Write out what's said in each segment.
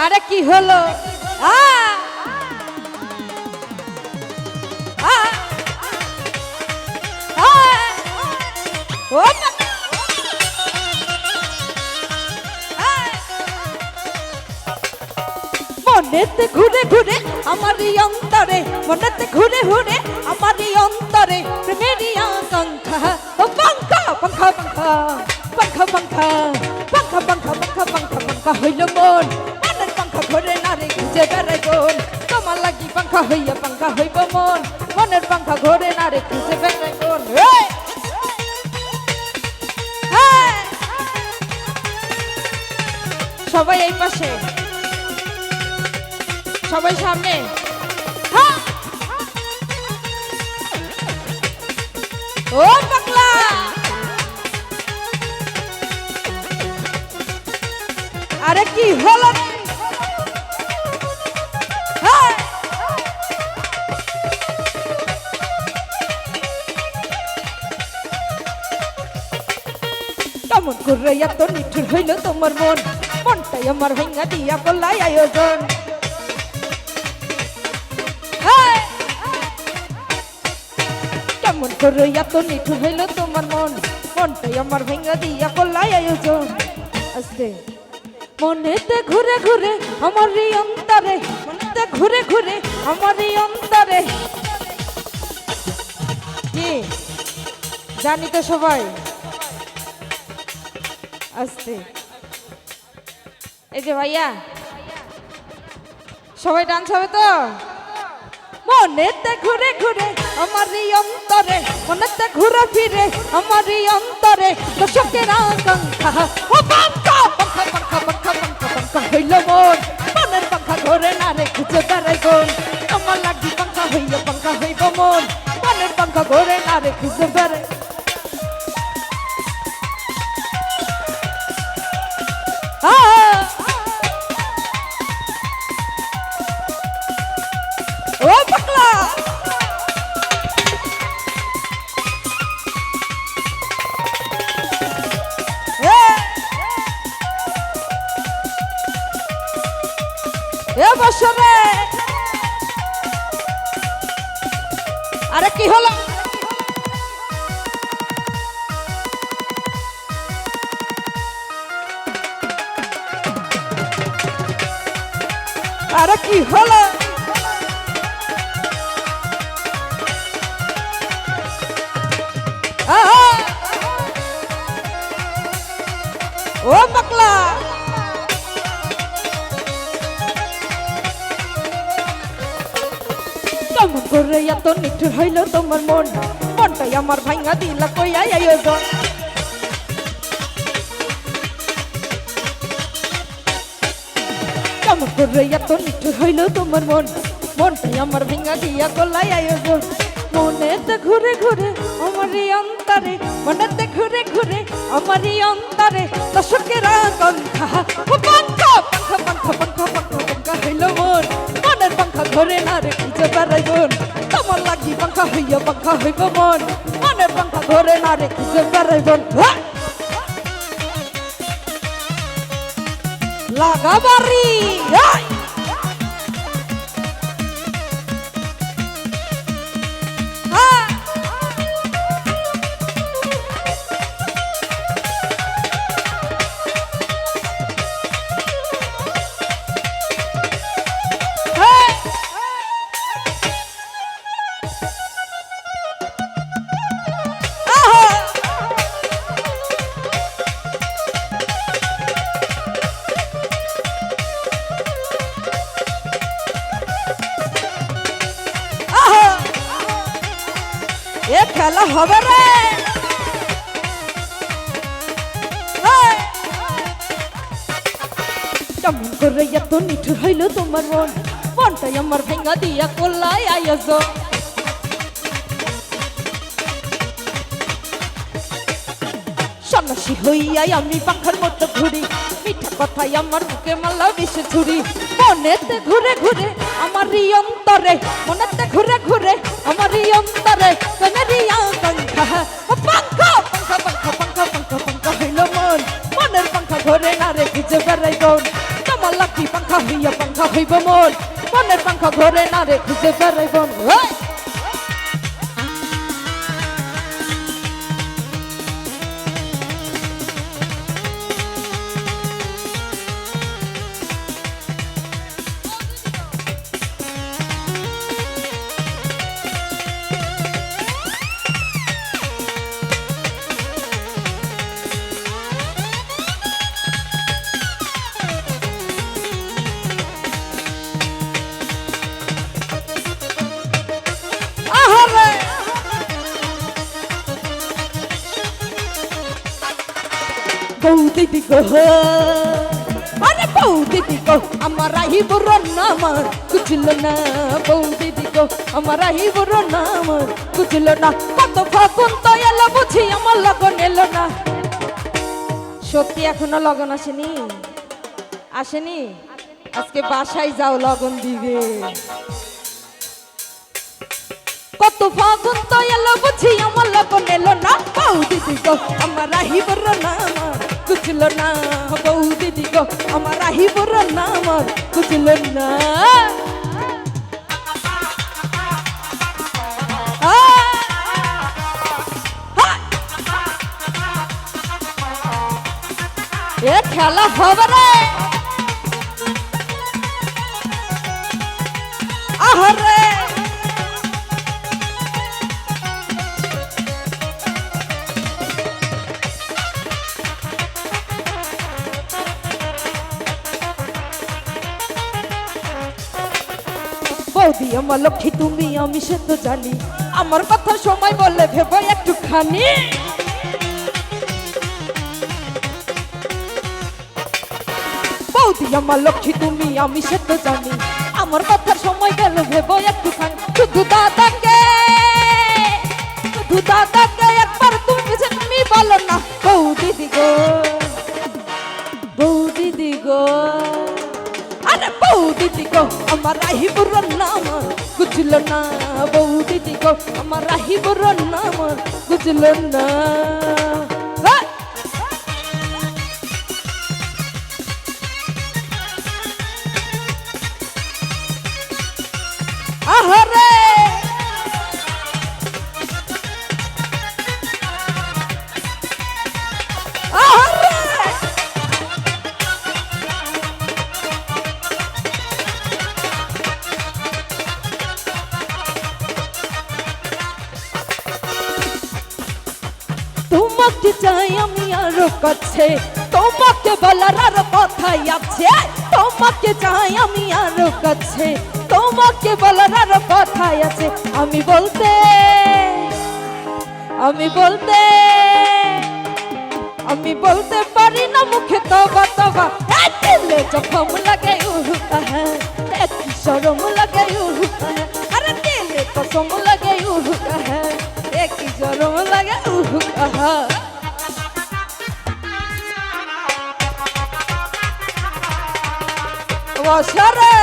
আরে কি হলো? আ আ আ ও মনেতে ঘুরে ঘুরে আমার এই অন্তরে, মনেতে ঘুরে ঘুরে আমার এই অন্তরে প্রেমেরই আকাঙ্ক্ষা। ও পাঙ্খা পাঙ্খা পাঙ্খা পাঙ্খা পাঙ্খা পাঙ্খা পাঙ্খা পাঙ্খা পাঙ্খা পাঙ্খা হইল মন, মনের পাঙ্খা ঘুরে না রে খুঁজে বেড়াই বোন। তোমার লাগি পাঙ্খা হইয়া পাঙ্খা হইব মন, মনের পাঙ্খা ঘুরে না রে খুঁজে বেড়াই বোন। সবাই এই পাশে, সবাই সামনে। ও পাগলা আরে কি হলো? কেমন করে এত নিঠুর হইল তোমার মন, মনটাই আমার ভেঙা দিয়া বললাই আয়োজন। কেমন করে এত নিঠুর হইল তোমার মন, মনটাই আমার ভেঙা দিয়া বললাই আয়োজন। আস্তে মনেতে ঘুরে ঘুরে আমার এই অন্তরে, মনেতে ঘুরে ঘুরে আমার এই অন্তরে। কি জানি তো সবাই। আস্তে এই যে ভাইয়া সবাই ডান্স হবে তো? মনেতে ঘুরে ঘুরে আমার এই অন্তরে, মনেতে ঘুরে ফিরে আমার এই অন্তরে দর্শকের আকাঙ্ক্ষা। ও পাঙ্খা পাঙ্খা পাঙ্খা পাঙ্খা পাঙ্খা পাঙ্খা হইল মন, মনের পাঙ্খা ঘরে না রে খুঁজে বেড়াই বোন। আমার লাগি পাঙ্খা হইয়া পাঙ্খা হইব মন, মনের পাঙ্খা ঘরে না রে খুঁজে বেড়াই। ও পাগলা এ বসরে আরে কি হলো? আরে কি হলো? ও পাগলা কেমন করে এত নিঠুর হইল তোমার মন, মনটাই আমার ভাঙা দিলা কইয়া আয়োজন। কেমন করে এত নিঠুর হইল তোমার মন, মনটাই আমার ভাঙা দিয়া কলাই আয়োজন। মনেতে ঘুরে ঘুরে আমার এই অন্তরে, মনেতে ঘুরে ঘুরে আমার এই অন্তরে দর্শকের আকাঙ্ক্ষা। ও পাঙ্খা পাঙ্খা পাঙ্খা পাঙ্খা পাঙ্খা পাঙ্খা হইল মন, মনের পাঙ্খা ঘরে না রে খুঁজে বেড়াই বোন। তোমার লাগি পাঙ্খা হইয়া পাঙ্খা হইব মন, মনের পাঙ্খা ঘরে না রে খুঁজে বেড়াই বোন। লাগা বাড়ি এ খেলা হবে রে। কেমন করে এত নিঠুর হইল তোমার মন, মনটাই আমার ভেঙা দিয়া কলাই আয়োজন। সন্ন্যাসী হইয়াই আমি পাখার মতো ঘুরি, মিঠা কথাই আমার মুখে মালা বেশি ছুরি। মনেতে ঘুরে ঘুরে আমার এই অন্তরে, মনেতে ঘুরে ঘুরে আমার এই অন্তরে প্রেমেরই আকাঙ্ক্ষা। পাঙ্খা পাঙ্খা পাঙ্খা পাঙ্খা পাঙ্খা পাঙ্খা হইল মন, মনের পাঙ্খা ঘরে না রে খুঁজে বেড়াই বোন। তোমার লাখ কি পাঙ্খা হইয়া পাঙ্খা হইব মন মনের পাঙ্খা ঘরে না রে খুঁজে বেড়াইব বউ দিদি গো আরে বউ দিদি গো আমার আহি বড় নাম বুঝল না বউ দিদি গো আমার আহি বড় নাম বুঝল না কত ফাগুন তো এলো বুঝি আমার লগন এলো না সত্যি এখনো লগন আসেনি আসেনি আজকে বাসায় যাও লগন দিবে কত ফাগুন তো এলো বুঝি আমার লগন এলো না বউ দিদি গো আমার আহি বড় নাম বুঝল না বউ দিদি গো আমার আহি বড় নাম বুঝল না এ খেলা হবে রে আহরে বৌদি আমার লক্ষ্মী তুমি আমি সে তো জানি আমার কথা সময় বললে ভেবো একটুখানি বৌদি আমার লক্ষ্মী তুমি আমি সে তো জানি আমার কথা সময় গেল ভেবো একটুখানি শুধু দাদাকে একবার তুমি বলো না বৌ দিদি গো বৌ দিদি গো আরে বৌ দিদি গো আমার আহি বড় নাম বুঝল না বৌ দিদি গো আমার আহি বড় নাম বুঝল না আহরে তোমাকে চাই আমি আরো কাছে তোমাকে বলার আর কথাই আছে তোমাকে চাই আমি আরো কাছে তোমাকে বলার আর কথাই আছে আমি বলতে পারি না মুখে তবা তবা দিলে জখম লাগে কি শরম লাগে আরে দিলে কসম লাগে কি শরম লাগে বসরে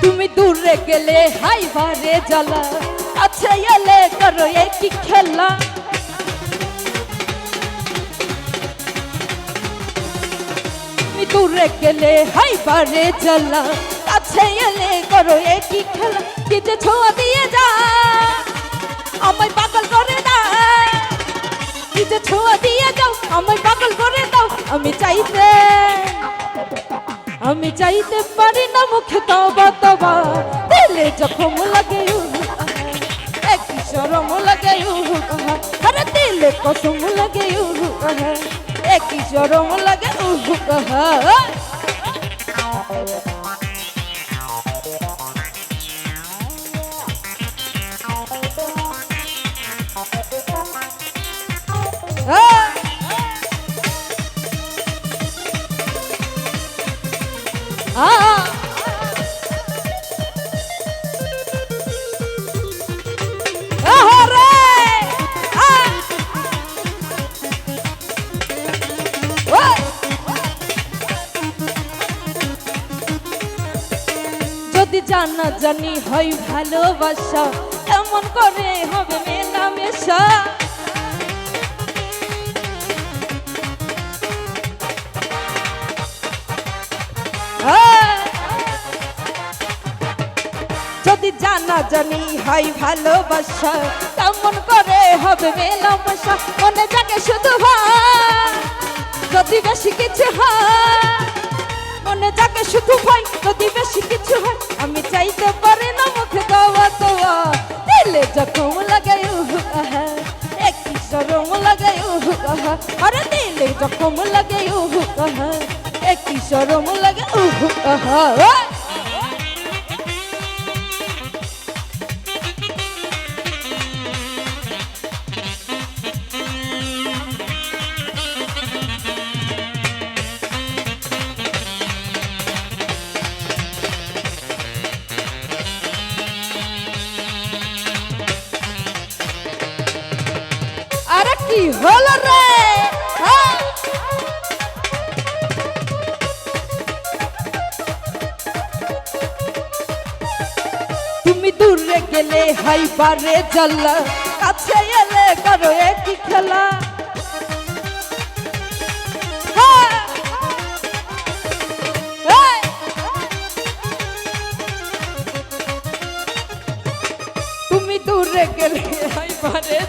তুমি দূরে গেলে হাই বারে জ্বালা আচ্ছা এলে করো একই খেলা তুমি দূরে গেলে হাই বারে জ্বালা আচ্ছা এলে করো একই খেলা কি যে ছোঁয়া দিয়ে যা আমায় পাগল করে দাও কি যে ছোঁয়া দিয়ে যাও আমায় পাগল করে দাও আমি চাইতে পারি না মুখে তবা তবা দিলে জখম লাগে কি শরম লাগে আরে দিলে কসম লাগে কি শরম লাগে জানি হয় ভালোবাসা এমন করে হবে মেলামেশা যদি জানা জানি হয় ভালোবাসা কেমন করে হবে মেলামেশা মনে জাগে শুধু ভাই যদি বেশি কিছু হয় মনে জাগে শুধু ভাই যদি বেশি কিছু হয় আমি চাইতে পারি না মুখে দেওয়া তোয়া দিলে জখম লাগাই একই শরম লাগাই আরে দিলে জখম লাগাই একই শরম লাগে আরে কি হলো রে তুমি দূরে গেলে হাই বারে জ্বালা কাছে এলে করো একই খেলা তুমি দূরে গেলে হাই বারে